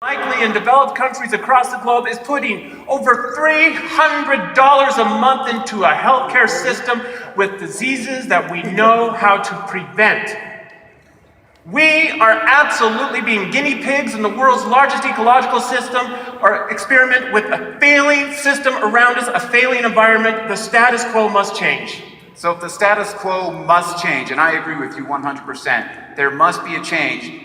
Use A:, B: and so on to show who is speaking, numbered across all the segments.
A: Likely in developed countries across the globe is putting over $300 a month into a healthcare system with diseases that we know how to prevent. We are absolutely being guinea pigs in the world's largest ecological system or experiment with a failing system around us, a failing environment. The status quo must change.
B: So if the status quo must change, and I agree with you 100%, there must be a change.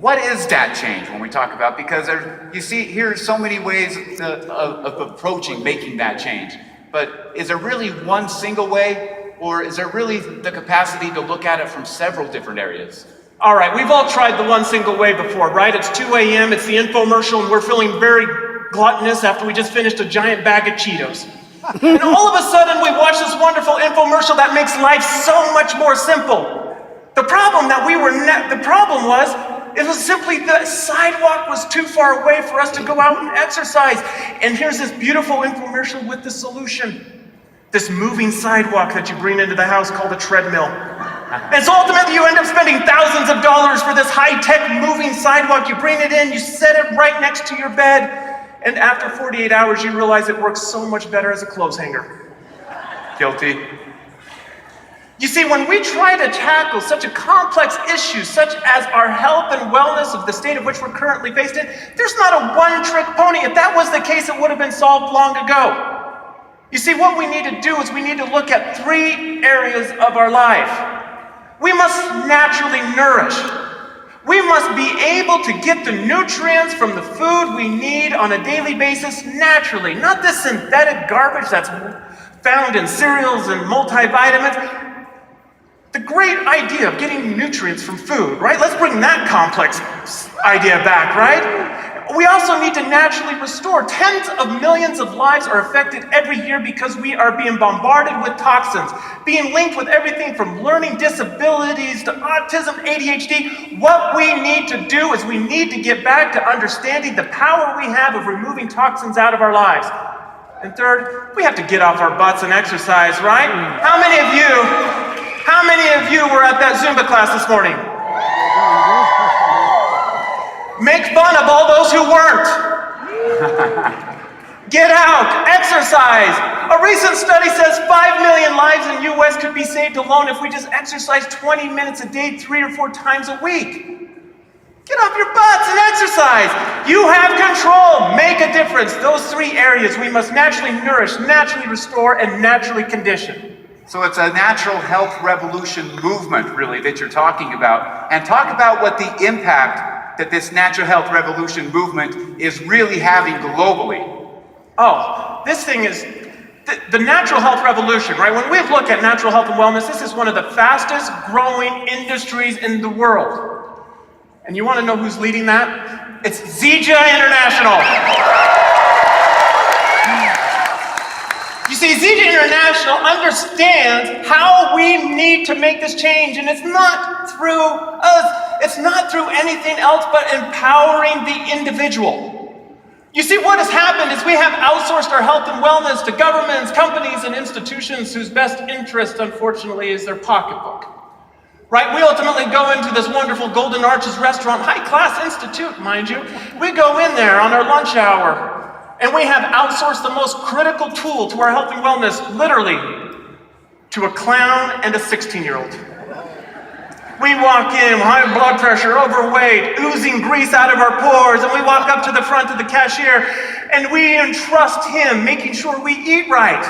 B: What is that change when we talk about? Because you see, here are so many ways of approaching making that change. But is there really one single way, or is there really the capacity to look at it from several different areas?
A: All right, we've all tried the one single way before, right? It's 2 a.m., it's the infomercial, and we're feeling very gluttonous after we just finished a giant bag of Cheetos. And all of a sudden, we watch this wonderful infomercial that makes life so much more simple. The problem was, it was simply the sidewalk was too far away for us to go out and exercise. And here's this beautiful infomercial with the solution. This moving sidewalk that you bring into the house called a treadmill. And so ultimately you end up spending thousands of dollars for this high-tech moving sidewalk. You bring it in, you set it right next to your bed, and after 48 hours you realize it works so much better as a clothes hanger.
B: Guilty.
A: You see, when we try to tackle such a complex issue, such as our health and wellness of the state of which we're currently faced in, there's not a one-trick pony. If that was the case, it would have been solved long ago. You see, what we need to do is we need to look at 3 areas of our life. We must naturally nourish. We must be able to get the nutrients from the food we need on a daily basis naturally, not this synthetic garbage that's found in cereals and multivitamins. The great idea of getting nutrients from food, right? Let's bring that complex idea back, right? We also need to naturally restore. Tens of millions of lives are affected every year because we are being bombarded with toxins, being linked with everything from learning disabilities to autism, ADHD. What we need to do is we need to get back to understanding the power we have of removing toxins out of our lives. And third, we have to get off our butts and exercise, right? How many of you were at that Zumba class this morning? Make fun of all those who weren't. Get out, exercise. A recent study says 5 million lives in the US could be saved alone if we just exercise 20 minutes a day, 3 or 4 times a week. Get off your butts and exercise. You have control. Make a difference. Those 3 areas we must naturally nourish, naturally restore, and naturally condition.
B: So it's a natural health revolution movement, really, that you're talking about. And talk about what the impact that this natural health revolution movement is really having globally.
A: Oh, this thing is the natural health revolution, right? When we look at natural health and wellness, this is one of the fastest growing industries in the world. And you want to know who's leading that? It's Zija International. You see, Zija International understands how we need to make this change, and it's not through us, it's not through anything else but empowering the individual. You see, what has happened is we have outsourced our health and wellness to governments, companies, and institutions whose best interest, unfortunately, is their pocketbook. Right? We ultimately go into this wonderful Golden Arches restaurant, high-class institute, mind you. We go in there on our lunch hour, and we have outsourced the most critical tool to our health and wellness, literally, to a clown and a 16-year-old. We walk in, high blood pressure, overweight, oozing grease out of our pores, and we walk up to the front of the cashier, and we entrust him, making sure we eat right.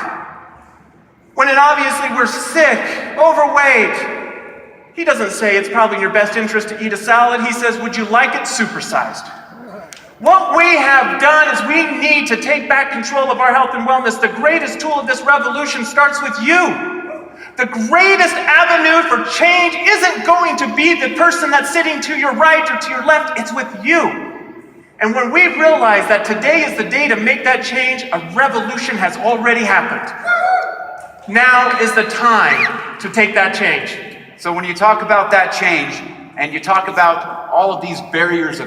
A: When obviously we're sick, overweight. He doesn't say it's probably in your best interest to eat a salad. He says, would you like it supersized? What we have done is we need to take back control of our health and wellness. The greatest tool of this revolution starts with you. The greatest avenue for change isn't going to be the person that's sitting to your right or to your left. It's with you. And when we realize that today is the day to make that change, a revolution has already happened. Now is the time to take that change.
B: So when you talk about that change, and you talk about all of these barriers of